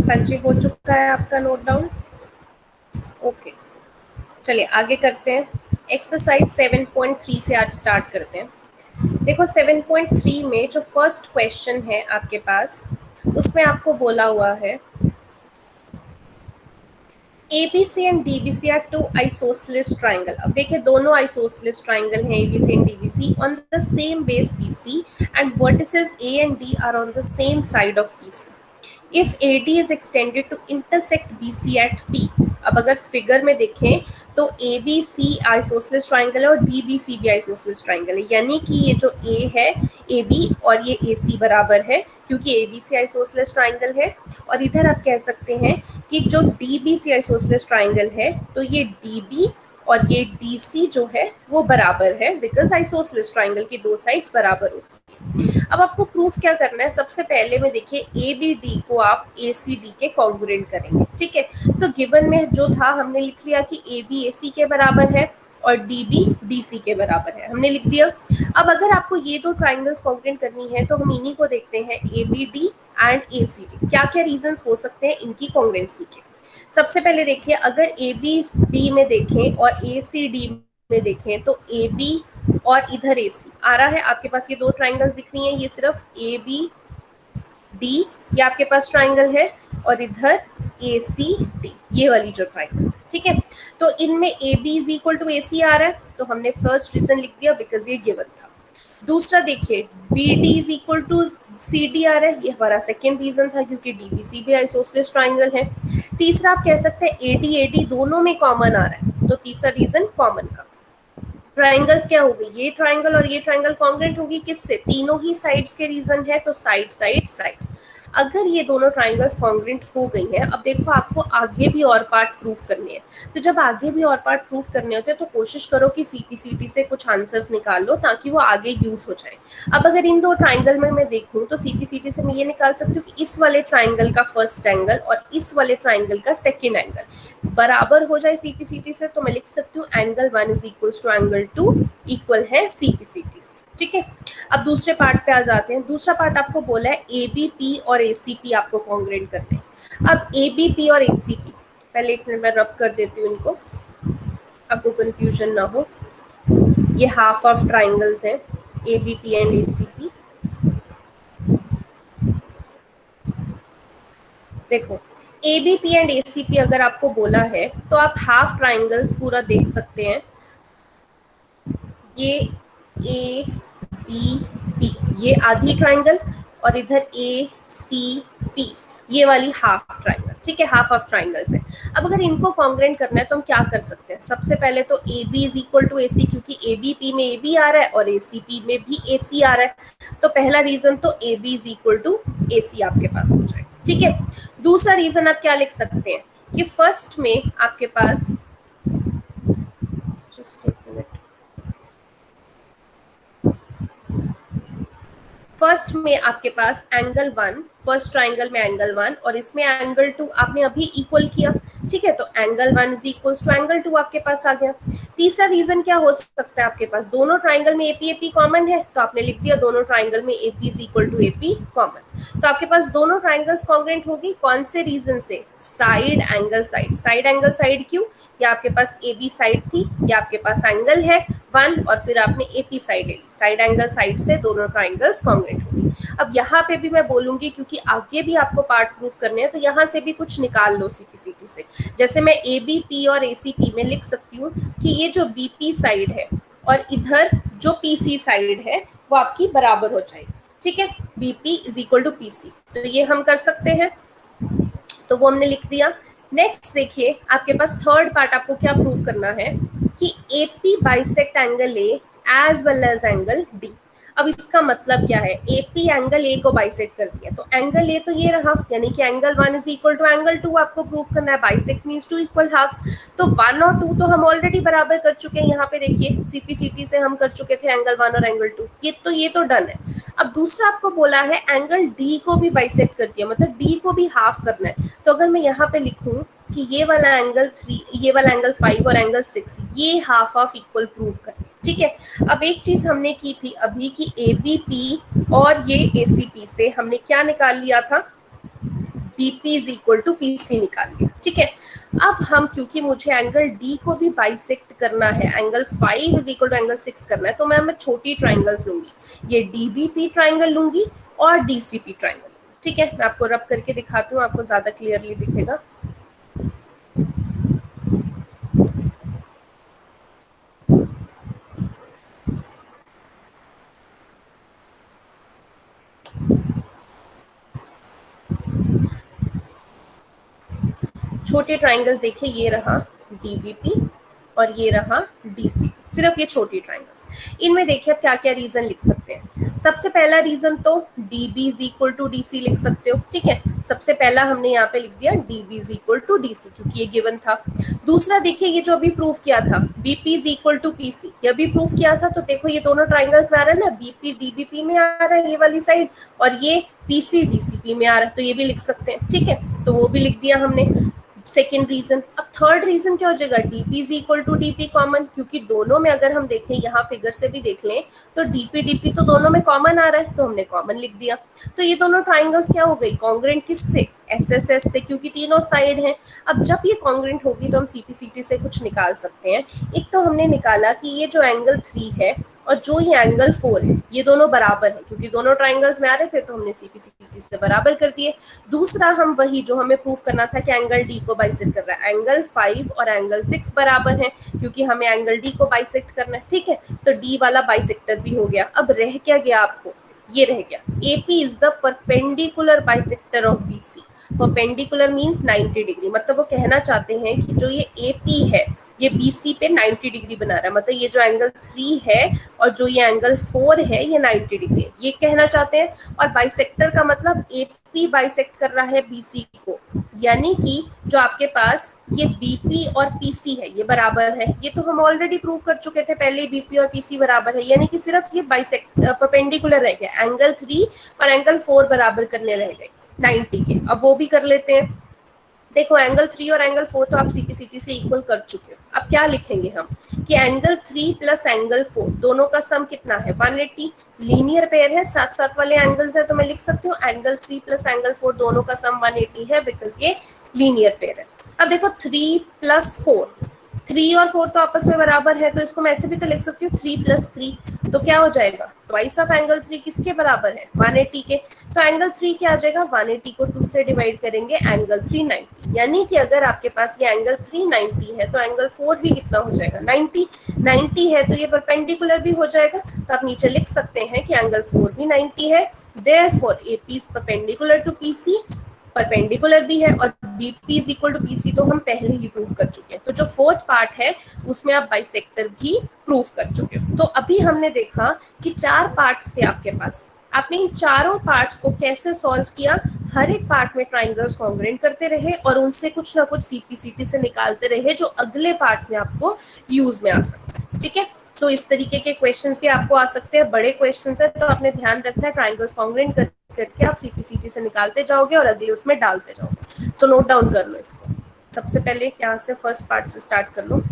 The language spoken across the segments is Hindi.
हाँ जी, हो चुका है आपका नोट डाउन। ओके, चलिए आगे करते हैं। एक्सरसाइज 7.3 से आज स्टार्ट करते हैं। देखो 7.3 में जो फर्स्ट क्वेश्चन है आपके पास, उसमें आपको बोला हुआ है ABC and DBC are two isosceles triangle. अब देखिए दोनों आइसोसेलेस ट्राइंगल हैं ABC and DBC on the same base BC and vertices A and D are on the same side of BC। If AD is extended to intersect BC at P। अब अगर फिगर में देखें तो ABC आइसोसेलेस ट्राइंगल है और DBC भी आइसोसेलेस ट्राइंगल है, यानी कि ये जो A है AB और ये AC बराबर है क्योंकि ABC आइसोसेलेस ट्राइंगल है। और इधर आप कह सकते हैं कि जो DBC आइसोसेलेस ट्राइंगल है तो ये DB और ये DC जो है वो बराबर है, बिकॉज आइसोसेलेस ट्राइंगल की दो साइड्स बराबर होती है। अब आपको प्रूफ क्या करना है, सबसे पहले में देखिए ABD को आप ACD के कॉन्ग्रुएंट करेंगे, ठीक है। सो गिवन में जो था हमने लिख लिया कि AB AC के बराबर है और DB DC के बराबर है, हमने लिख दिया। अब अगर आपको ये दो ट्राइंगल्स कॉन्ग्रुएंट करनी है तो हम इन्हीं को देखते हैं, ABD एंड ACD। क्या क्या रीजंस हो सकते हैं इनकी कॉन्ग्रुएंसी के। सबसे पहले देखिए, अगर ABD में देखें और ACD में देखें तो AB और इधर AC आ रहा है आपके पास, ये दो ट्राइंगल्स दिख रही हैं, ये सिर्फ ABD ये आपके पास ट्राइंगल है और इधर ACD ये वाली जो ट्राइंगल्स है, ठीक है। तो इनमें AB is equal to AC आ रहा है, तो हमने फर्स्ट रीजन लिख दिया बिकॉज ये गिवन था। दूसरा देखिए BD is equal to CD आ रहा है, ये हमारा सेकेंड रीजन था क्योंकि DBC भी आइसोसेलेस ट्राइंगल है। तीसरा आप कह सकते हैं AD दोनों में कॉमन आ रहा है, तो तीसरा रीजन कॉमन का। ट्राइंगल्स क्या होगी, ये ट्राइंगल और ये ट्राइंगल कॉन्ग्रुएंट होगी किससे, तीनों ही साइड्स के रीजन है, तो साइड साइड साइड। अगर ये दोनों ट्राइंगल्स कॉन्ग्रुएंट हो गई हैं, अब देखो आपको आगे भी और पार्ट प्रूफ करने हैं, तो जब आगे भी और पार्ट प्रूफ करने होते हैं तो कोशिश करो कि CPCT से कुछ आंसर्स निकाल लो ताकि वो आगे यूज हो जाए। अब अगर इन दो ट्राइंगल में मैं देखूं तो CPCT से मैं ये निकाल सकती हूँ कि इस वाले ट्राइंगल का फर्स्ट एंगल और इस वाले ट्राइंगल का सेकेंड एंगल बराबर हो जाए CPCT से, तो मैं लिख सकती हूँ angle 1 is equals to angle 2 equal है CPCT से, ठीक है। अब दूसरे पार्ट पे आ जाते हैं। दूसरा पार्ट आपको बोला है ABP और ACP आपको कॉन्ग्रुएंट करने हैं। अब ABP और ACP, पहले एक मिनट मैं रब कर देती हूँ इनको, आपको कंफ्यूजन ना हो। ये हाफ ऑफ ट्राइंगल्स हैं ABP एंड ACP। देखो ABP एंड ACP अगर आपको बोला है तो आप हाफ ट्राइंगल्स पूरा देख सकते हैं, ये ABP ये आधी ट्राइंगल और इधर ACP ये वाली हाफ ट्राइंगल, ठीक है, हाफ ऑफ ट्राइंगल्स है। अब अगर इनको कॉन्ग्रुएंट करना है तो हम क्या कर सकते हैं, सबसे पहले तो AB is equal to AC, क्योंकि ABP में AB आ रहा है और ACP में भी AC आ रहा है, तो पहला रीजन तो AB is equal to AC आपके पास हो जाए, ठीक है। दूसरा रीजन आप क्या लिख सकते हैं कि फर्स्ट में आपके पास, जस्ट एक मिनट, फर्स्ट में आपके पास एंगल 1, फर्स्ट ट्राइंगल में एंगल 1 और इसमें एंगल 2 आपने अभी इक्वल किया, ठीक है, तो angle 1 is equals to angle 2 आपके पास आ गया। तीसरा रीजन क्या हो सकता है आपके पास, दोनों ट्राइंगल में AP कॉमन है, तो आपने लिख दिया दोनों ट्राइंगल में AP is equal to AP common. तो आपके पास दोनों ट्राइंगल्स कॉन्ग्रुएंट होगी, कौन से रीजन से, side angle side. Side angle side क्यों, या आपके पास AB साइड थी या आपके पास एंगल है 1 और फिर आपने AP साइड ले ली, साइड एंगल साइड से दोनों ट्राइंगल्स कॉन्ग्रुएंट होंगे। अब यहाँ पे भी मैं बोलूंगी क्योंकि आगे भी आपको पार्ट प्रूफ करने हैं, तो यहाँ से भी कुछ निकाल लो CPCT से। जैसे मैं ABP और ACP में लिख सकती हूँ कि ये जो BP साइड है और इधर जो PC साइड है वो आपकी बराबर हो जाएगी, ठीक है, BP is equal to PC, तो ये हम कर सकते हैं, तो वो हमने लिख दिया। नेक्स्ट देखिए आपके पास थर्ड पार्ट आपको क्या प्रूव करना है कि AP bisect angle A as well as angle D। अब इसका मतलब क्या है, AP एंगल A को बाइसेक्ट कर दिया, तो एंगल A तो ये रहा, यानी कि angle 1 is equal to angle 2 आपको प्रूव करना है, bisect means two equal halves, तो 1 और 2 तो हम ऑलरेडी बराबर कर चुके हैं, यहाँ पे देखिए CPCT से हम कर चुके थे एंगल 1 और एंगल 2, ये तो डन है। अब दूसरा आपको बोला है एंगल D को भी बाइसेक्ट कर दिया, मतलब D को भी हाफ करना है, तो अगर मैं यहाँ पे लिखूं कि ये वाला एंगल 3, ये वाला एंगल 5 और एंगल 6 ये हाफ ऑफ इक्वल प्रूव करना, ठीक है। अब एक चीज हमने की थी अभी कि ABP और ये ACP से हमने क्या निकाल लिया था, BP is equal to PC निकाल लिया, ठीक है। अब हम, क्योंकि मुझे एंगल डी को भी बाइसेक्ट करना है, angle 5 is equal to angle 6 करना है, तो मैं छोटी ट्राइंगल्स लूंगी, ये डीबीपी ट्राइंगल लूंगी और डीसीपी ट्राइंगल, ठीक है। मैं आपको रब करके दिखाती हूँ, आपको ज्यादा क्लियरली दिखेगा। छोटे ट्राइंगल्स देखिए, ये रहा डीबीपी और ये रहा डीसी, सिर्फ ये छोटी ट्राइंगल्स। इनमें देखिए आप क्या क्या रीजन लिख सकते हैं। सबसे पहला रीजन तो DB is equal to DC लिख सकते हो, ठीक है। सबसे पहला हमने यहाँ पे लिख दिया DB is equal to DC, क्योंकि ये गिवन था। दूसरा देखिए, ये जो अभी प्रूफ किया था BP is equal to PC, ये अभी प्रूफ किया था, तो देखो ये दोनों ट्राइंगल्स में आ रहा है ना, बीपी डीबीपी में आ रहा है ये वाली साइड, और ये पीसी डीसीपी में आ रहा है, तो ये भी लिख सकते हैं, ठीक है। तो वो भी लिख दिया हमने, सेकेंड रीजन। अब थर्ड रीजन क्या हो जाएगा, DP is equal to DP common, क्योंकि दोनों में अगर हम देखें, यहाँ फिगर से भी देख लें तो डीपी डीपी तो दोनों में कॉमन आ रहा है, तो हमने कॉमन लिख दिया। तो ये दोनों ट्राइंगल्स क्या हो गई, कॉन्ग्रेंट किससे, एसएसएस से, क्योंकि तीनों साइड हैं। अब जब ये कॉन्ग्रेंट होगी तो हम सीपीसीटी से कुछ निकाल सकते हैं। एक तो हमने निकाला कि ये जो एंगल 3 है और जो ये एंगल 4 है, ये दोनों बराबर है, क्योंकि दोनों ट्राइंगल्स में आ रहे थे तो हमने सीपीसीटी से बराबर कर दिए। दूसरा, हम वही जो हमें प्रूफ करना था कि एंगल डी को बाइसेक्ट कर रहा है, एंगल 5 और एंगल 6 बराबर है, क्योंकि हमें एंगल डी को बाइसेक्ट करना है, ठीक है। तो डी वाला बाइसेक्टर भी हो गया। अब रह क्या गया आपको, ये रह गया AP is the perpendicular bisector of BC। Perpendicular means 90 degree, मतलब वो कहना चाहते हैं कि जो ये AP है ये BC पे 90 डिग्री बना रहा है, मतलब ये जो एंगल 3 है और जो ये एंगल 4 है ये 90 डिग्री है, ये कहना चाहते हैं। और बाइसेक्टर का मतलब AP बाइसेक्ट कर रहा है BC को, यानी कि जो आपके पास ये BP और PC है ये बराबर है, ये तो हम ऑलरेडी प्रूव कर चुके थे पहले, BP और PC बराबर है, यानी कि सिर्फ ये बाइसेक्ट परपेंडिकुलर रह गया, एंगल 3 और एंगल 4 बराबर करने रह गए 90 के। अब वो भी कर लेते हैं। देखो एंगल 3 और एंगल 4 तो आप सीपीसीटी से इक्वल कर चुके हो। अब क्या लिखेंगे हम कि एंगल 3 प्लस एंगल 4 दोनों का सम कितना है, 180। लीनियर पेयर है, साथ साथ वाले एंगल्स है, तो मैं लिख सकती हूँ एंगल 3 प्लस एंगल 4 दोनों का सम 180 है, बिकॉज ये लीनियर पेयर है। अब देखो 3 प्लस 4, 3 और 4 तो आपस में बराबर है, तो इसको मैं ऐसे भी तो लिख सकती हूँ 3 प्लस 3, तो क्या हो जाएगा, ट्वाइस ऑफ एंगल 3 किसके बराबर है, 180 के। तो एंगल 3 क्या आ जाएगा, 180 को 2 से डिवाइड करेंगे, एंगल 3 90, यानी कि अगर आपके पास ये एंगल 3 90 है तो एंगल 4 भी कितना हो जाएगा, 90। 90 है तो ये परपेंडिकुलर भी हो जाएगा, तो आप नीचे लिख सकते हैं कि एंगल 4 भी 90 है, therefore AP is perpendicular to PC, perpendicular भी है, और BP is equal to PC तो हम पहले ही प्रूव कर चुके हैं। तो जो फोर्थ पार्ट है उसमें आप बाइसेक्टर भी प्रूव कर चुके हो। तो अभी हमने देखा कि 4 पार्ट्स थे आपके पास, आपने इन चारों पार्ट्स को कैसे सॉल्व किया, हर एक पार्ट में ट्राइंगल्स कॉन्ग्रेंट करते रहे और उनसे कुछ ना कुछ सीपीसीटी से निकालते रहे, जो अगले पार्ट में आपको यूज में आ सकता है, ठीक है। सो इस तरीके के क्वेश्चंस भी आपको आ सकते हैं, बड़े क्वेश्चंस है तो आपने ध्यान रखना है, ट्राइंगल्स कॉन्ग्रेंट करके आप सीपीसीटी से निकालते जाओगे और अगले उसमें डालते जाओगे। सो नोट डाउन कर लो इसको। सबसे पहले यहाँ से फर्स्ट पार्ट से स्टार्ट कर लो।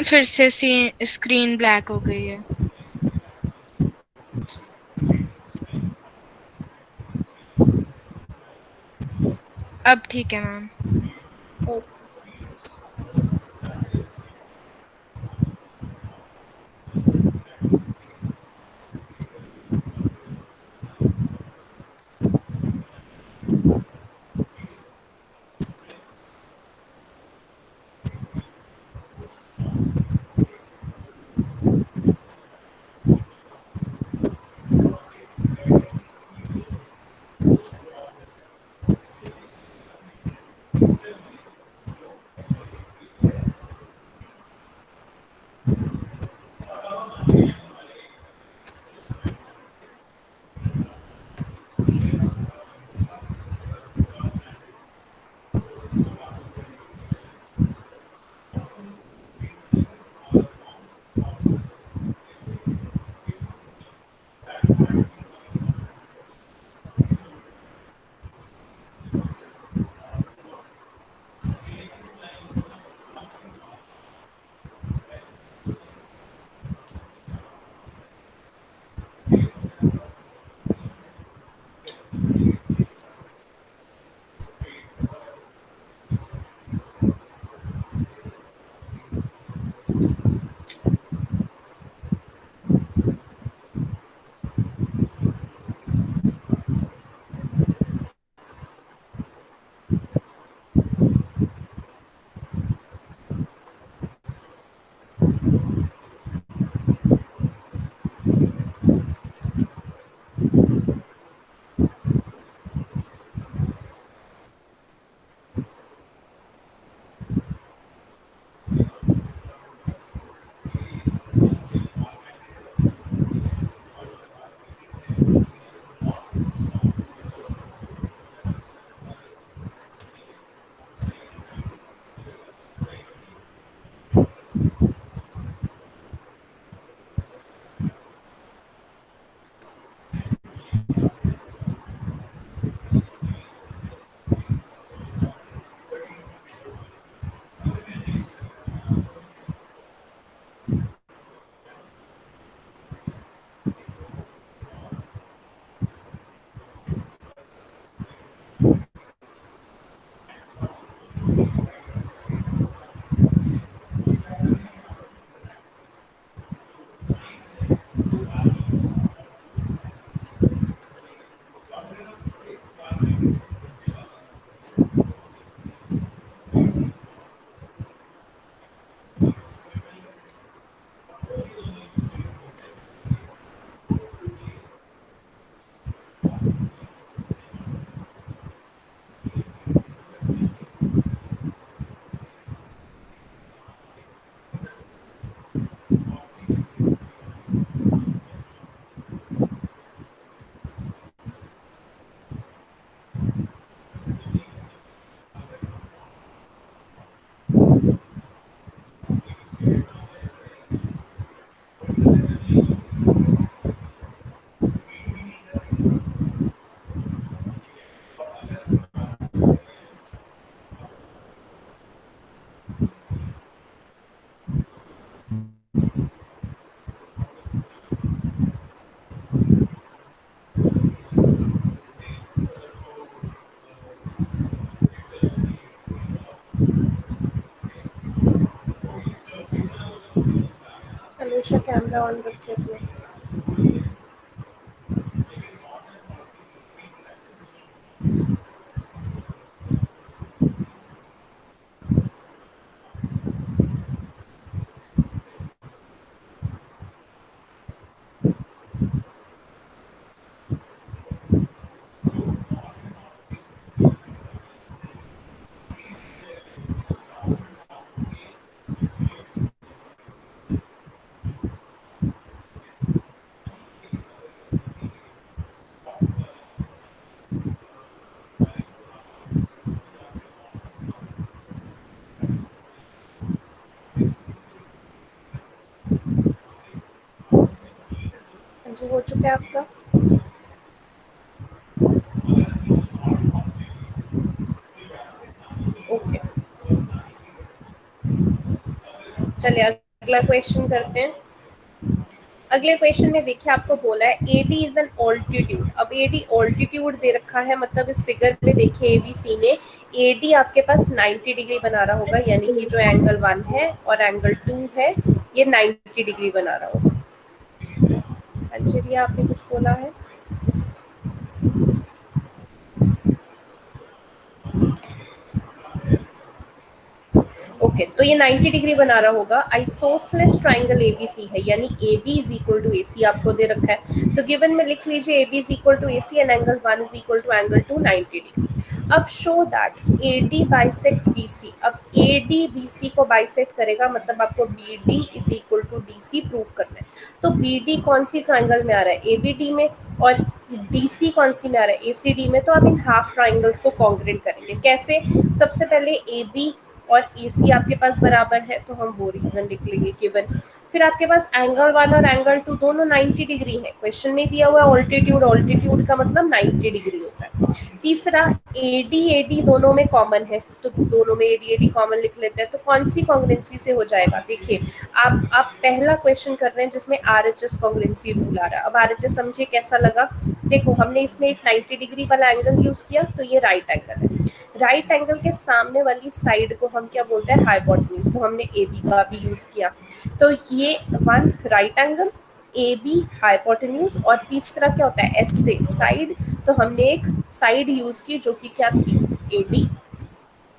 फिर से स्क्रीन ब्लैक हो गई है। अब ठीक है मैम। अनुषा कैमरा ऑन रखिए अपना। हाँ जी, हो चुका है आपका। ओके, चलिए अगला क्वेश्चन करते हैं। अगले क्वेश्चन में देखिए आपको बोला है AD इज एन ऑल्टीट्यूड। अब AD ऑल्टीट्यूड दे रखा है, मतलब इस फिगर में देखिए ABC में AD आपके पास 90 डिग्री बना रहा होगा, यानी कि जो एंगल 1 है और एंगल 2 है ये 90 डिग्री बना रहा होगा। हाँ जी भैया, आपने कुछ बोला है। ओके, तो ये 90 डिग्री बना रहा होगा। आइसोसेलेस ट्राइंगल एबीसी है, यानी AB is equal to AC आपको दे रखा है। तो गिवन में लिख लीजिए AB is equal to AC and angle 1 is equal to angle 2 90 degree. अब show that AD bisect BC। अब AD BC को बाइसेक्ट करेगा, मतलब आपको BD is equal to DC prove करना है। तो BD कौन सी ट्राइंगल में आ रहा है, ABD में, और BC कौन सी में आ रहा है, ACD में। तो आप इन हाफ ट्राइंगल्स को कॉन्ग्रेट करेंगे कैसे। सबसे पहले AB और AC आपके पास बराबर है, तो हम वो रीजन लिख लेंगे गिवन। फिर आपके पास एंगल 1 और एंगल 2 दोनों 90 डिग्री है। क्वेश्चन में दिया हुआ है ऑल्टीट्यूड, ऑल्टीट्यूड का मतलब 90 डिग्री होता है। तीसरा AD दोनों में कॉमन है, तो दोनों में AD कॉमन लिख लेते हैं। तो कौन सी कॉन्ग्रुएंसी से हो जाएगा, देखिए आप पहला क्वेश्चन कर रहे हैं जिसमें RHS कॉन्ग्रुएंसी रूल आ रहा है। अब RHS समझिए कैसा लगा। देखो हमने इसमें एक 90 डिग्री वाला एंगल यूज किया, तो ये राइट एंगल है। राइट एंगल के सामने वाली साइड को हम क्या बोलते हैं, हाइपोटेन्यूज। तो हमने AB का भी यूज किया। तो ये 1 राइट एंगल, AB हाइपोटेन्यूज, और तीसरा क्या होता है S से साइड। तो हमने एक साइड यूज की जो कि क्या थी, AB।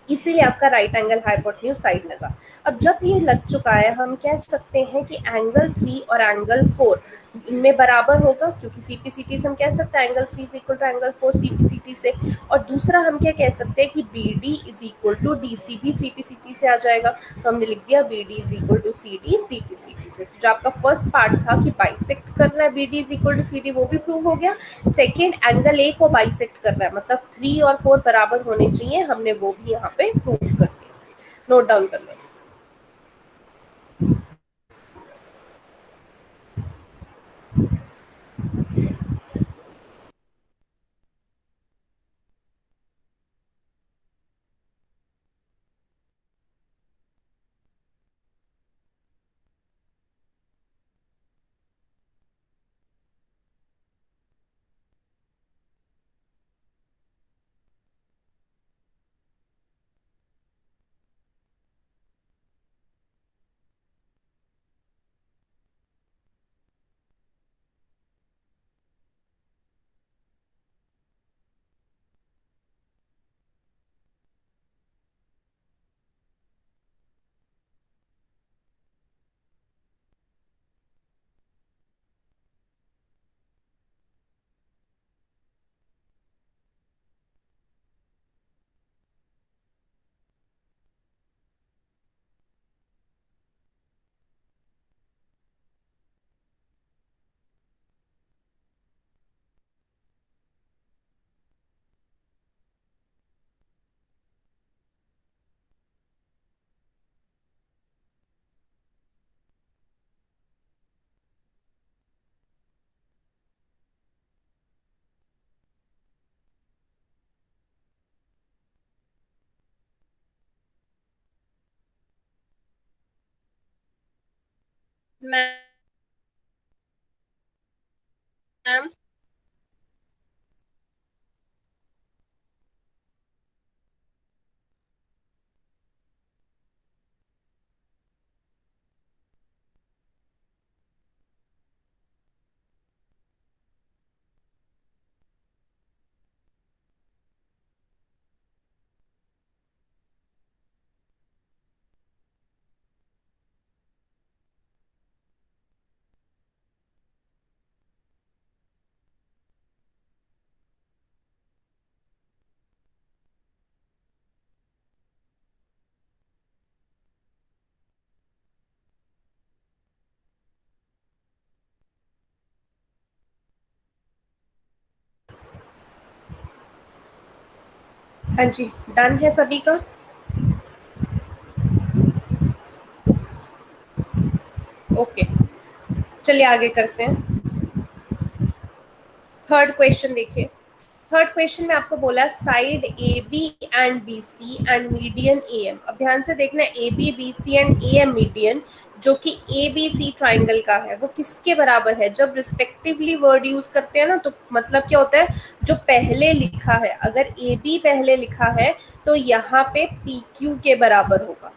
इसीलिए आपका राइट एंगल हाइपोटेन्यूज साइड लगा। अब जब ये लग चुका है, हम कह सकते हैं कि एंगल 3 और एंगल 4 इनमें बराबर होगा, क्योंकि CPCT से हम कह सकते हैं angle 3 is equal to angle 4 CPCT से। और दूसरा हम क्या कह सकते हैं कि BD is equal to DC भी CPCT से आ जाएगा। तो हमने लिख दिया BD is equal to CD CPCT से। तो जो आपका फर्स्ट पार्ट था कि बाइसेक्ट करना है BD is equal to CD, वो भी प्रूव हो गया। सेकेंड एंगल A को बाइसेक्ट करना है, मतलब 3 और 4 बराबर होने चाहिए, हमने वो भी यहाँ पे प्रूव कर दिया। नोट डाउन कर लो इसको। मैम हाँ जी, डन है सभी का। ओके, चलिए आगे करते हैं। थर्ड क्वेश्चन देखिए। थर्ड क्वेश्चन में आपको बोला side A B and B C and median A M. अब ध्यान से देखना, A B B C and A M median जो कि ए बी सी ट्राइंगल का है वो किसके बराबर है। जब रिस्पेक्टिवली वर्ड यूज करते हैं ना तो मतलब क्या होता है, जो पहले लिखा है, अगर ए बी पहले लिखा है तो यहाँ पे पी क्यू के बराबर होगा।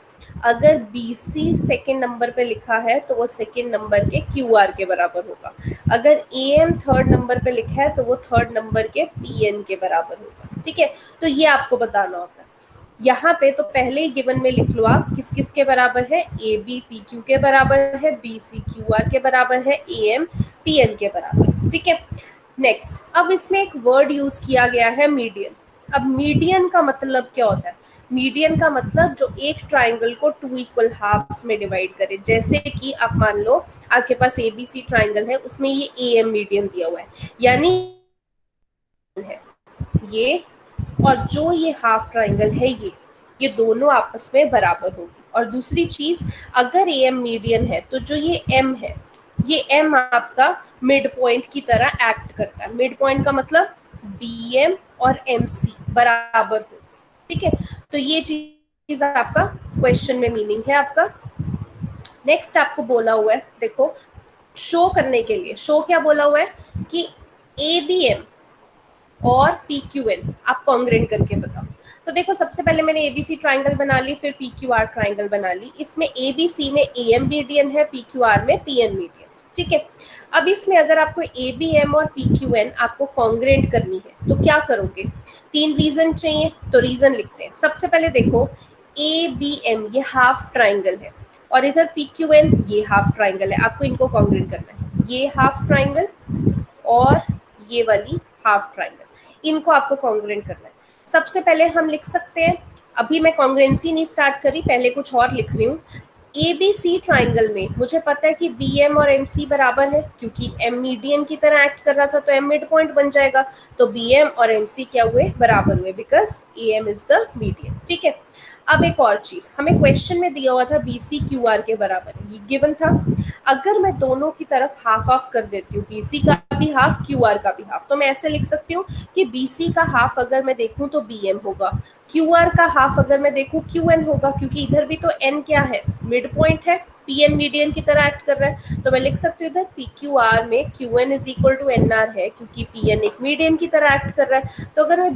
अगर बी सी सेकेंड नंबर पे लिखा है तो वो सेकेंड नंबर के क्यू आर के बराबर होगा। अगर ए एम थर्ड नंबर पे लिखा है तो वो थर्ड नंबर के पी एन के बराबर होगा। ठीक है, तो ये आपको बताना होता है। यहाँ पे तो पहले ही गिवन में लिख लो आप किस किस के बराबर है, ए बी पी क्यू के बराबर है, बी सी क्यू आर के बराबर है, ए एम पी एन के बराबर। ठीक है, नेक्स्ट अब इसमें एक वर्ड यूज किया गया है मीडियन। अब मीडियन का मतलब क्या होता है, मीडियन का मतलब जो एक ट्राइंगल को टू इक्वल हाफ्स में डिवाइड करे। जैसे कि आप मान लो आपके पास एबीसी ट्राइंगल है, उसमें ये ए एम मीडियन दिया हुआ है, यानी है ये, और जो ये हाफ ट्राइंगल है ये दोनों आपस में बराबर होगी। और दूसरी चीज, अगर ए एम मीडियन है तो जो ये एम है, ये एम आपका मिड पॉइंट की तरह एक्ट करता है। मिड पॉइंट का मतलब बी एम और एम सी बराबर हो। ठीक है, तो ये चीज आपका क्वेश्चन में मीनिंग है आपका। नेक्स्ट आपको बोला हुआ है, देखो शो करने के लिए, शो क्या बोला हुआ है कि ए बी एम और पी क्यू एन आप कॉन्ग्रेंट करके बताओ। तो देखो सबसे पहले मैंने एबीसी ट्राइंगल बना ली, फिर पी क्यू आर ट्राइंगल बना ली। इसमें एबीसी में ए एम मीडियन है, पी क्यू आर में पी एन मीडियन। ठीक है, अब इसमें अगर आपको ए बी एम और पी क्यू एन आपको कॉन्ग्रेंट करनी है तो क्या करोगे, तीन रीजन चाहिए तो रीजन लिखते हैं। सबसे पहले देखो ए बी एम ये हाफ ट्राइंगल है और इधर पी क्यू एन ये हाफ ट्राइंगल है, आपको इनको कॉन्ग्रेंट करना है। ये हाफ ट्राइंगल और ये वाली हाफ ट्राइंगल, इनको आपको कॉन्ग्रेंट करना है। सबसे पहले हम लिख सकते हैं, अभी मैं कॉन्ग्रेंसी नहीं स्टार्ट करी, पहले कुछ और लिख रही हूँ। ए बी सी ट्राइंगल में मुझे पता है कि बी एम और एम सी बराबर है, क्योंकि एम मीडियन की तरह एक्ट कर रहा था तो एम मिड पॉइंट बन जाएगा। तो बी एम और एम सी क्या हुए, बराबर हुए, because A M is the median. ठीक है, अब एक और चीज, हमें क्वेश्चन में दिया हुआ था बी सी क्यू आर के बराबर है, ये गिवन था। अगर मैं दोनों की तरफ हाफ हाफ कर देती हूँ, बी सी का भी हाफ क्यू आर का भी हाफ, तो मैं ऐसे लिख सकती हूँ कि बी सी का हाफ अगर मैं देखूँ तो बी एम होगा, क्यू आर का हाफ अगर मैं देखूँ क्यू एन होगा, क्योंकि इधर भी तो एन क्या है, मिड पॉइंट है, पी एन मीडियन की तरह एक्ट कर रहा है। तो मैं लिख सकती हूँ इधर पी क्यू आर में Q N is equal to N R है, क्योंकि पी एन एक मीडियन की तरह एक्ट कर रहा है। तो अगर मैं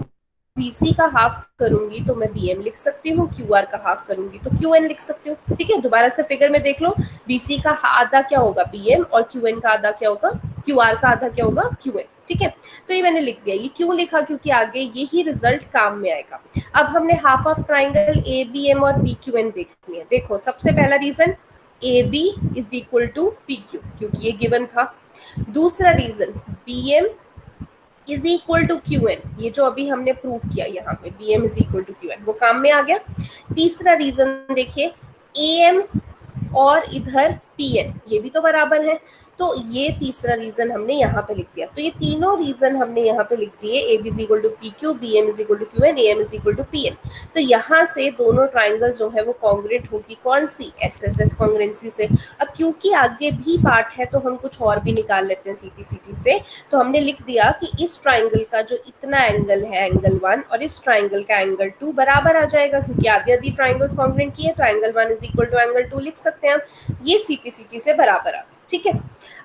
बीसी का हाफ करूंगी तो मैं बीएम लिख सकती हूँ, क्यूआर का हाफ करूंगी तो क्यूएन लिख सकती हूँ। ठीक है, दोबारा से फिगर में देख लो, बीसी का आधा क्या होगा बीएम और क्यूएन का आधा क्या होगा, क्यूआर का आधा क्या होगा क्यूएन। ठीक है, तो ये मैंने लिख दिया। ये क्यों लिखा, क्योंकि आगे यही रिजल्ट काम में आएगा। अब हमने half of triangle A B M और बी क्यू एन देखनी है। देखो सबसे पहला reason A B is equal to P Q, क्योंकि ये गिवन था। दूसरा reason B M is equal to Q N, ये जो अभी हमने प्रूव किया यहाँ पे B M is equal to Q N, वो काम में आ गया। तीसरा रीजन देखिए ए एम और इधर पी एन, ये भी तो बराबर है। तो ये तीसरा रीजन हमने यहाँ पे लिख दिया। तो ये तीनों रीजन हमने यहाँ पे लिख दिए, A B is equal to P Q, B M is equal to Q N, A M is equal to P N. तो यहाँ से दोनों ट्राइंगल जो है वो कॉन्ग्रुएंट होगी, कौन सी, एस एस एस कॉन्ग्रुएंसी से। अब क्योंकि आगे भी पार्ट है तो हम कुछ और भी निकाल लेते हैं सीपीसीटी से। तो हमने लिख दिया कि इस ट्राइंगल का जो इतना एंगल है, एंगल 1, और इस ट्राइंगल का एंगल 2 बराबर आ जाएगा, क्योंकि आधी आधी ट्राइंगल्स कॉन्ग्रुएंट की है, तो angle 1 is equal to angle 2 लिख सकते हैं हम। ये सीपीसीटी से बराबर आ गया, ठीक है।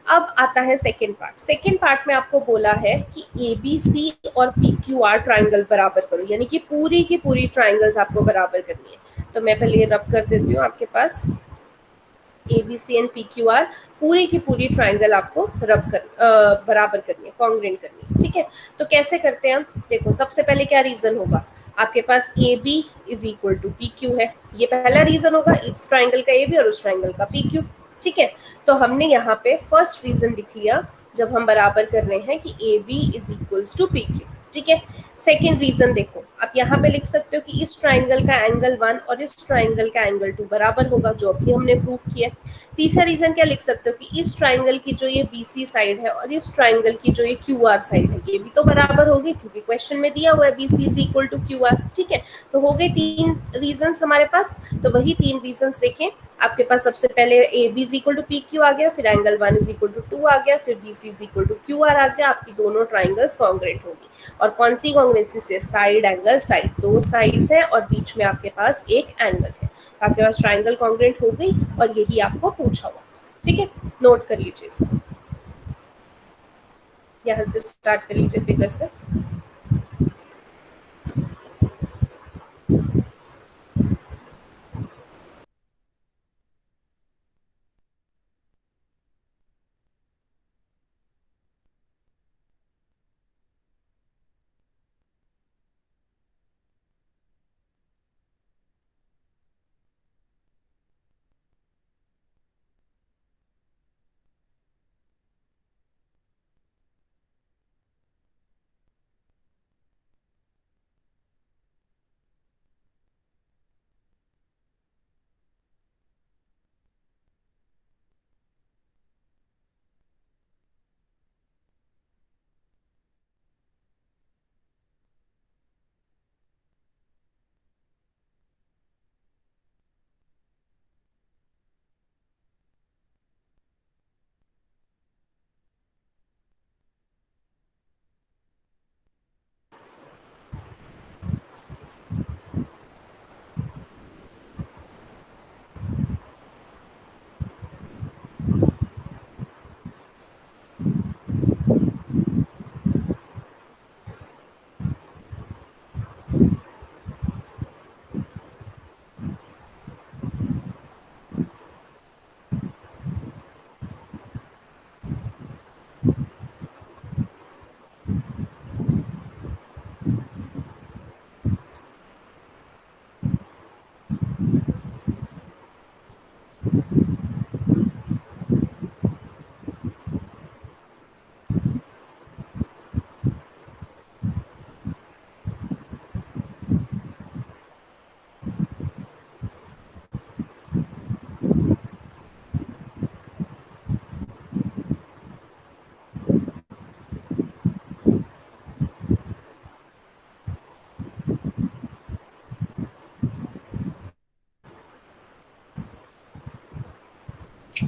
अब आता है सेकेंड पार्ट। सेकेंड पार्ट में आपको बोला है कि ए बी सी और पी क्यू आर ट्राइंगल बराबर करो, यानी कि पूरी की पूरी ट्राइंगल्स आपको बराबर करनी है। तो मैं पहले ये रब कर देती हूँ आपके पास, A B C and P Q R पूरी की पूरी ट्राइंगल आपको बराबर करनी है, कॉन्ग्रुएंट करनी है, ठीक है। तो कैसे करते हैं हम, देखो सबसे पहले क्या रीजन होगा, आपके पास A B is equal to P Q है, ये पहला रीजन होगा, इस ट्राइंगल का ए बी और उस ट्राइंगल का पी क्यू, ठीक है। तो हमने यहाँ पे फर्स्ट रीजन लिख लिया जब हम बराबर कर रहे हैं कि A B is equals to P Q, ठीक है। सेकेंड रीजन देखो, आप यहाँ पे लिख सकते हो कि इस ट्राइंगल का एंगल 1 और इस ट्राइंगल का एंगल 2 बराबर होगा, जो अभी हमने प्रूफ किया। तीसरा रीजन क्या लिख सकते हो कि इस ट्राइंगल की जो ये बी सी साइड है और इस ट्राइंगल की जो ये क्यू आर साइड है, ये भी तो बराबर होगी, क्योंकि क्वेश्चन में दिया हुआ है B C is equal to Q R, ठीक है। तो हो गए तीन रीजन हमारे पास। तो वही तीन रीजन देखें, आपके पास सबसे पहले A B is equal to P Q आ गया, फिर एंगल 1 इज इक्वल टू 2 आ गया, फिर B C is equal to Q R आ गया। आपकी दोनों ट्राइंगल्स कॉन्ग्रुएंट होगी, और कौन सी कॉन्ग्रुएंसी से, साइड एंगल साइड, दो साइड्स है और बीच में आपके पास एक एंगल है, आपके पास ट्राइंगल कॉन्ग्रुएंट हो गई, और यही आपको पूछा हुआ, ठीक है। नोट कर लीजिए इसको, यहाँ से स्टार्ट कर लीजिए फिगर से।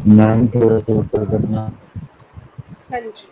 मैम थोड़ा सा ऊपर करना। हाँ जी,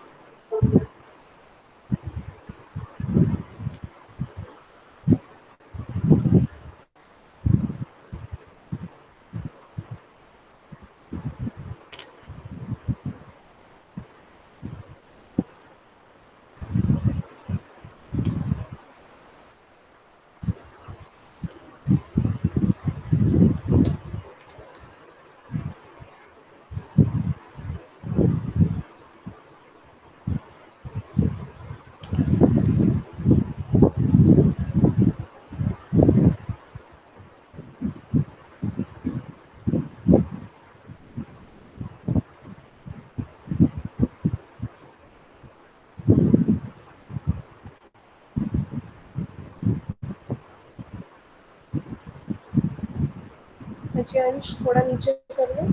अंश थोड़ा नीचे कर लो,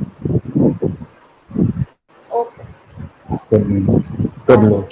ओके। कर लो।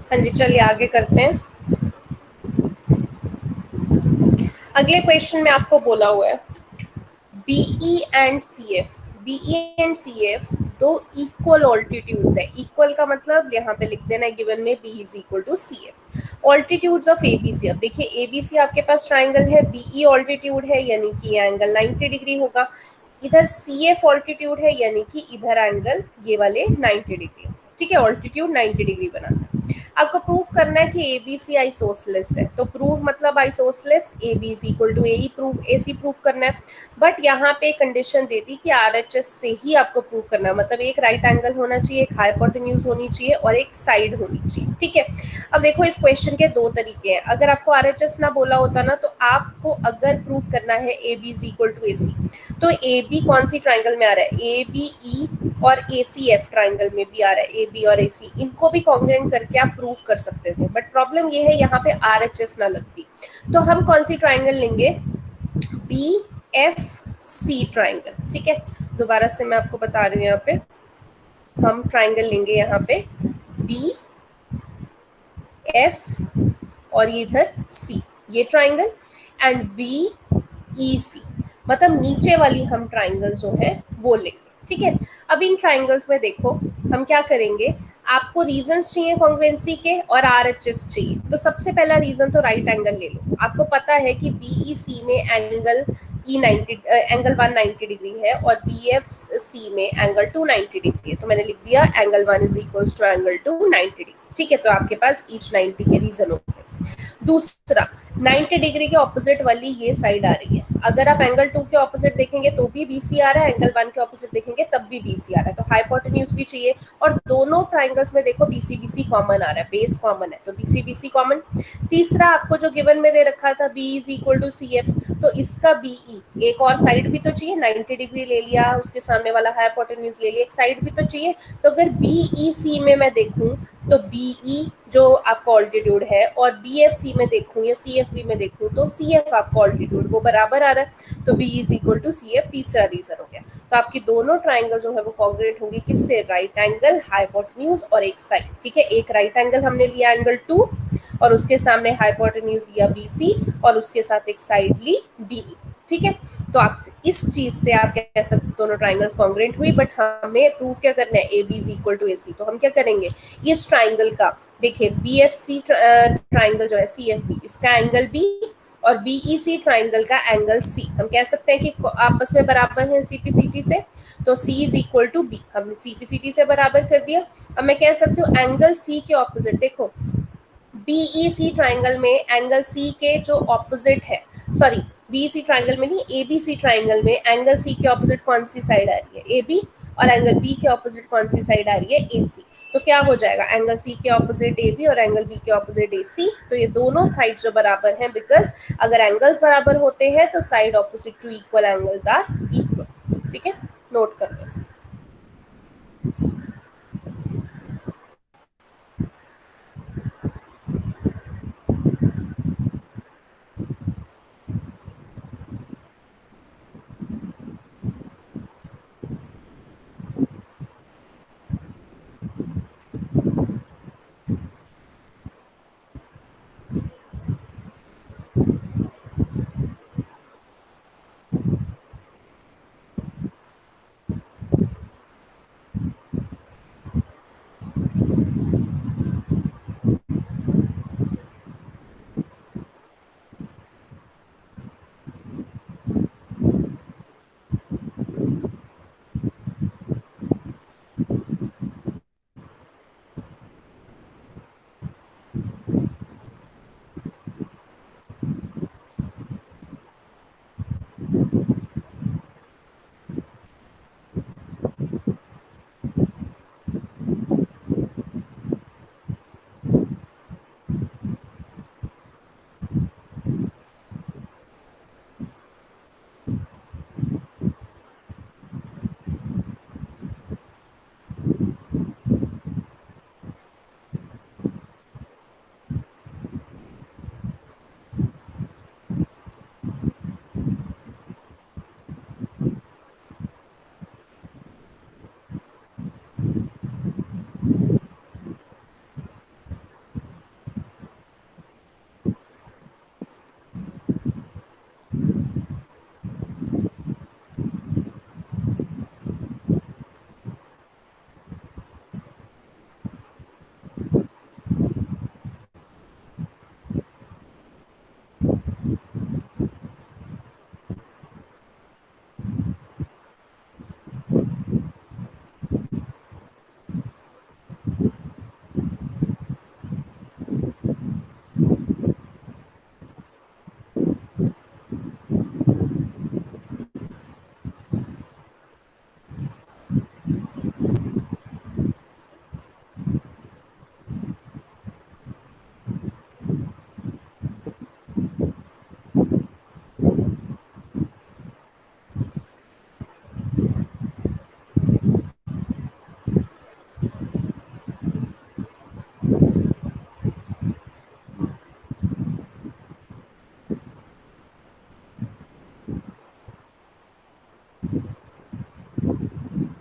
हाँ जी, चलिए आगे करते हैं। अगले क्वेश्चन में आपको बोला हुआ है BE and CF. BE and CF दो इक्वल ऑल्टीट्यूड्स है। इक्वल का मतलब यहाँ पे लिख देना है गिवन में B is equal to CF. Altitudes of ABC, अब देखिए एबीसी आपके पास ट्राइंगल है, बीई ऑल्टीट्यूड है यानी कि ये एंगल 90 डिग्री होगा, इधर सीएफ ऑल्टीट्यूड है यानी कि इधर एंगल ये वाले 90 डिग्री। ठीक है, ऑल्टीट्यूड 90 डिग्री बनाना है। आपको प्रूफ करना है कि ए बी सी आइसोसलेस है, तो प्रूफ मतलब isosceles A B is equal to A proof A C proof करना है। बट यहाँ पे कंडीशन देती कि आर एच एस से ही आपको प्रूफ करना है, मतलब एक राइट एंगल होना चाहिए, एक हाइपोटेन्यूज होनी चाहिए और एक साइड होनी चाहिए। ठीक है, अब देखो इस क्वेश्चन के दो तरीके हैं। अगर आपको आर एच एस ना बोला होता ना, तो आपको अगर प्रूफ करना है A B is equal to A C, तो ए बी कौन सी ट्राइंगल में आ रहा है, ए बी ई और ए सी एफ ट्राइंगल में भी आ रहा है, ए बी और ए सी, इनको भी कॉन्ग्रुएंट करके आप प्रूफ कर सकते थे। बट प्रॉब्लम ये है यहाँ पे आर एच एस ना लगती, तो हम कौन सी ट्राइंगल लेंगे, बी एफ सी ट्राइंगल। ठीक है, दोबारा से मैं आपको बता रही हूँ, यहाँ पे हम ट्राइंगल लेंगे यहाँ पे बी एफ और इधर सी, ये ट्राइंगल, एंड बी ई सी, मतलब नीचे वाली हम ट्राइंगल जो है वो लेंगे। ठीक है, अब इन ट्राइंगल्स में देखो हम क्या करेंगे, आपको रीजंस चाहिए कॉन्ग्रुएंसी के और आरएचएस चाहिए। तो सबसे पहला रीजन तो राइट एंगल ले लो। आपको पता है कि बीईसी में एंगल ई 90 एंगल 190 डिग्री है और बीएफसी में एंगल 290 डिग्री है, तो मैंने लिख दिया angle 1 is equals to angle 290 degree. ठीक है, तो आपके पास ईच 90 के रीजन हो गए। दूसरा, 90 डिग्री के ऑपोजिट वाली ये साइड आ रही है, अगर आप एंगल 2 के ऑपोजिट देखेंगे तो भी बीसी आ रहा है, एंगल 1 के ऑपोजिट देखेंगे तब भी बीसी आ रहा है, तो हाइपोटेन्यूज भी चाहिए। और दोनों ट्राइंगल्स में देखो बीसी बीसी कॉमन आ रहा है, बेस कॉमन है, तो बीसी बीसी कॉमन। तीसरा, आपको जो गिवन में दे रखा था B is equal to C F, तो इसका बीई एक और साइड भी तो चाहिए, 90 डिग्री ले लिया, उसके सामने वाला हाइपोटेन्यूज ले लिया, एक साइड भी तो चाहिए। तो अगर बीई सी में मैं देखूं तो बीई जो आपका ऑल्टीट्यूड है और बीएफसी में देखूं या सीएफबी में देखूं तो सीएफ आपका ऑल्टीट्यूड वो बराबर आ रहा है, तो B is equal to CF, तीसरा रीजन हो गया। तो आपकी दोनों ट्राइंगल जो है वो कॉन्ग्रुएंट होंगे, किससे, राइट एंगल, हाइपोटेन्यूज और एक साइड। ठीक है, एक राइट एंगल हमने लिया एंगल 2 और उसके सामने हाइपोटेन्यूज लिया बीसी और उसके साथ एक साइड ली बीई। ठीक है, तो आप इस चीज से आप कह सकते दोनों ट्राइंगल्स कॉन्ग्रुएंट हुई। बट हमें प्रूफ क्या करना है, A B is equal to A C, तो हम क्या करेंगे, इस ट्राइंगल का देखिए बी एफ सी ट्राइंगल जो है सी एफ बी, इसका एंगल बी और बीई सी ट्राइंगल का एंगल सी, हम कह सकते हैं कि आपस में बराबर हैं सीपीसीटी से। तो C is equal to B, हमने CPCT से बराबर कर दिया। अब मैं कह सकती हूँ एंगल C के ऑपोजिट, देखो BEC ट्राइंगल में एंगल C के जो ऑपोजिट है, सॉरी BEC ट्राइंगल में नहीं, ABC ट्राइंगल में एंगल C के ऑपोजिट कौन सी साइड आ रही है, AB, और एंगल B के ऑपोजिट कौन सी साइड आ रही है, AC। तो क्या हो जाएगा, एंगल C के ऑपोजिट AB और एंगल B के ऑपोजिट AC, तो ये दोनों साइड जो बराबर हैं, बिकॉज अगर एंगल्स बराबर होते हैं तो side opposite to equal angles are equal. ठीक है, नोट कर लो इसको।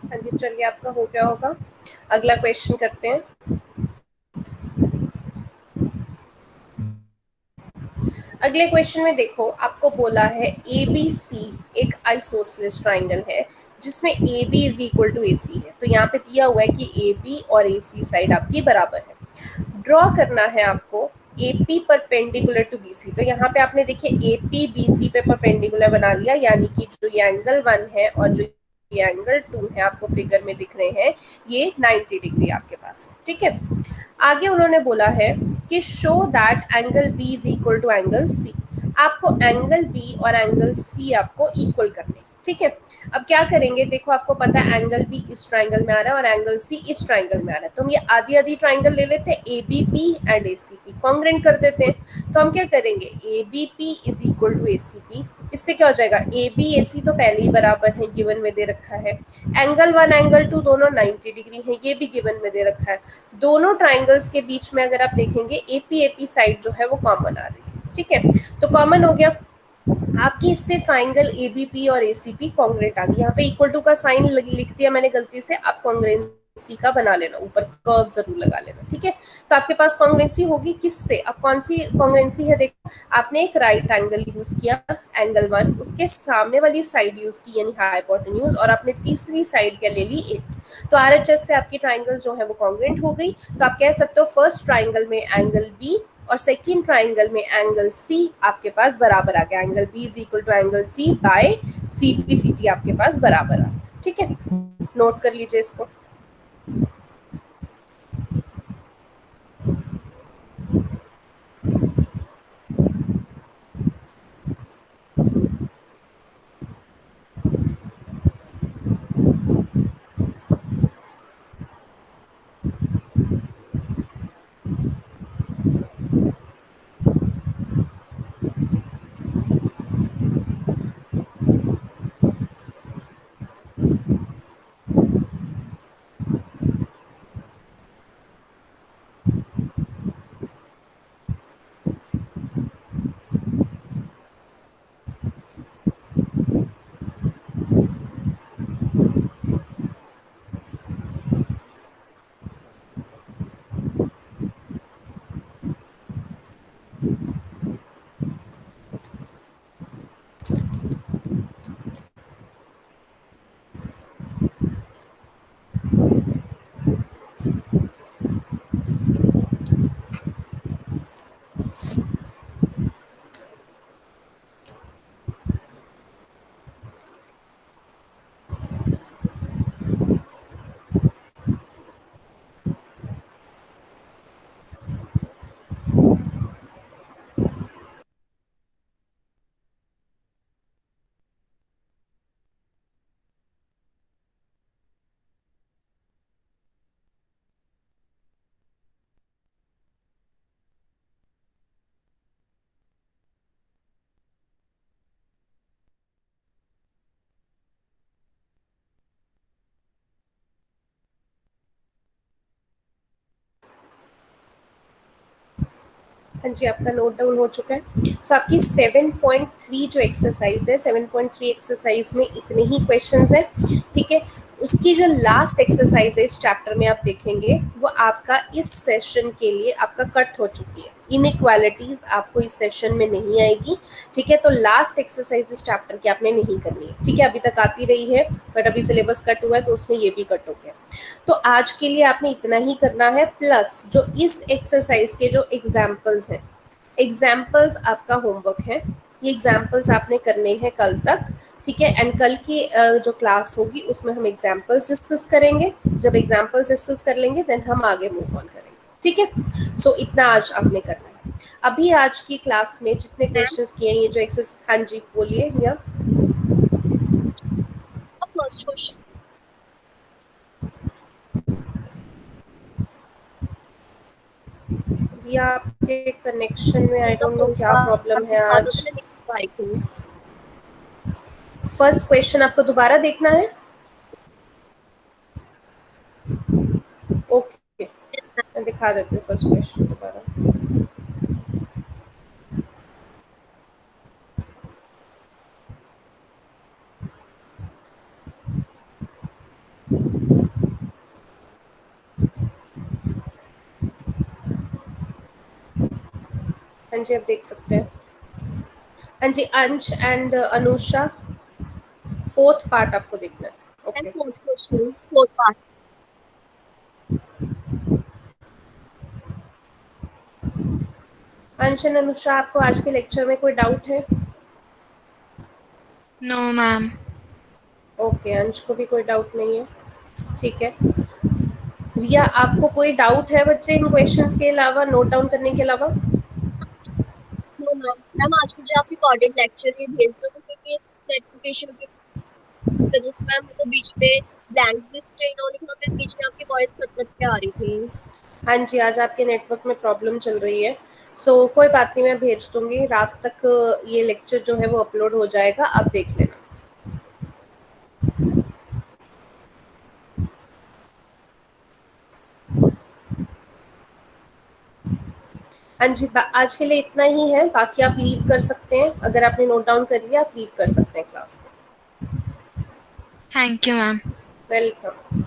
हाँ जी, चलिए आपका हो गया होगा। अगला क्वेश्चन करते हैं। अगले क्वेश्चन में देखो, आपको बोला है ABC एक आइसोसेलेस ट्राइंगल है जिसमें AB is equal to AC है। तो यहाँ पे दिया हुआ है कि AB और AC साइड आपकी बराबर है। ड्रॉ करना है आपको AP परपेंडिकुलर टू BC। तो यहाँ पे आपने देखिए AP BC पे परपेंडिकुलर बना लिया, यानी कि जो ये एंगल 1 है और जो ये एंगल 2 है आपको फिगर में दिख रहे हैं, ये 90 डिग्री आपके पास। ठीक है, आगे उन्होंने बोला है कि show that angle B is equal to angle C। आपको एंगल B और एंगल C आपको इक्वल करने। ठीक है, अब क्या करेंगे, देखो आपको पता है एंगल B इस ट्राइंगल में आ रहा है और एंगल C इस ट्राइंगल में आ रहा है, तो हम ये आधी आधी ट्राइंगल ले लेते हैं, ABP एंड ACP कॉन्ग्रुएंट कर देते हैं। तो हम क्या करेंगे, ABP is equal to ACP, इससे क्या हो जाएगा, AB AC तो पहले ही बराबर है, गिवन में दे रखा है। एंगल 1 एंगल 2 दोनों 90 डिग्री है, ये भी गिवन में दे रखा है। दोनों ट्राइंगल्स के बीच में अगर आप देखेंगे AP साइड जो है वो कॉमन आ रही है। ठीक है, तो कॉमन हो गया आपकी, इससे ट्राइंगल ABP और ACP कॉन्ग्रुएंट आ गई। यहाँ पे इक्वल टू का साइन लिख दिया मैंने गलती से, आप कॉन्ग्रुएंसी का बना लेना, ऊपर कर्व जरूर लगा लेना। ठीक है, तो आपके पास कॉन्ग्रुएंसी होगी किससे, अब कौन सी कॉन्ग्रुएंसी है, देखो आपने एक राइट एंगल यूज किया एंगल 1, उसके सामने वाली साइड यूज की यानी हाइपोटेन्यूज, और आपने तीसरी साइड क्या ले ली 8। तो RHS से आपकी ट्राइंगल जो है वो कॉन्ग्रुएंट हो गई। तो आप कह सकते हो फर्स्ट ट्राइंगल में एंगल B और सेकेंड ट्राइंगल में एंगल C आपके पास बराबर आ गया, angle B is equal to angle C by CPCT आपके पास बराबर आ गया। ठीक है, नोट कर लीजिए इसको। हाँ जी, आपका नोट डाउन हो चुका है। सो आपकी 7.3 जो एक्सरसाइज है, 7.3 एक्सरसाइज में इतने ही क्वेश्चंस हैं, ठीक है। उसकी जो लास्ट एक्सरसाइज है इस चैप्टर में आप देखेंगे, वो आपका इस सेशन के लिए आपका कट हो चुकी है। इनइक्वालिटीज आपको इस सेशन में नहीं आएगी, ठीक है। तो लास्ट एक्सरसाइज इस चैप्टर की आपने नहीं करनी है, ठीक है। अभी तक आती रही है, बट अभी सिलेबस कट हुआ है तो उसमें ये भी कट हो गया। तो आज के लिए आपने इतना ही करना है, प्लस जो इस एक्सरसाइज के जो एग्जाम्पल्स हैं, एग्जाम्पल्स आपका होमवर्क है। ये एग्जाम्पल्स आपने करने हैं कल तक, ठीक है। एंड कल की जो क्लास होगी उसमें हम एग्जाम्पल्स डिस्कस करेंगे। जब एग्जाम्पल्स डिस्कस कर लेंगे देन हम आगे मूव ऑन करेंगे, ठीक है। सो इतना आज आपने करना है। अभी आज की क्लास में जितने मैम क्वेश्चंस किए हैं, ये जो एक्सरसाइज, हाँ जी बोलिए। या फर्स्ट क्वेश्चन या आपके कनेक्शन में आई का डोंट नो क्या होगा प्रॉब्लम है दिखा दो आज। तो मैं लिख पाई थी। फर्स्ट क्वेश्चन आपको दोबारा देखना है? ओके, मैं दिखा देती हूँ फर्स्ट क्वेश्चन दोबारा। हाँ जी, आप देख सकते हैं। हाँ जी, अंश एंड अनुषा, फोर्थ पार्ट आपको देखना है। Ma'am okay, fourth question fourth part. अंश एंड अनुषा, आपको आज के लेक्चर में कोई डाउट है? No ma'am. ओके, अंश को भी कोई डाउट नहीं है, ठीक है। रिया, आपको कोई डाउट है बच्चे इन क्वेश्चंस के अलावा, नोट डाउन करने के अलावा? No ma'am. मैम आज मुझे आप रिकॉर्डेड लेक्चर ये भेज दो क्योंकि नोटिफिकेशन की वजह से मैम वो बीच में ब्लैंक भी स्ट्रेन होने की मैम बीच में आपकी वॉइस कट कट के आ रही थी। हाँ जी, आज आपके नेटवर्क में प्रॉब्लम चल रही है। सो कोई बात नहीं, मैं भेज दूंगी। रात तक ये लेक्चर जो है वो अपलोड हो जाएगा, आप देख लेना। हाँ जी, आज के लिए इतना ही है। बाकी आप लीव कर सकते हैं, अगर आपने नोट डाउन कर लिया आप लीव कर सकते हैं क्लास में। Thank you ma'am. वेलकम।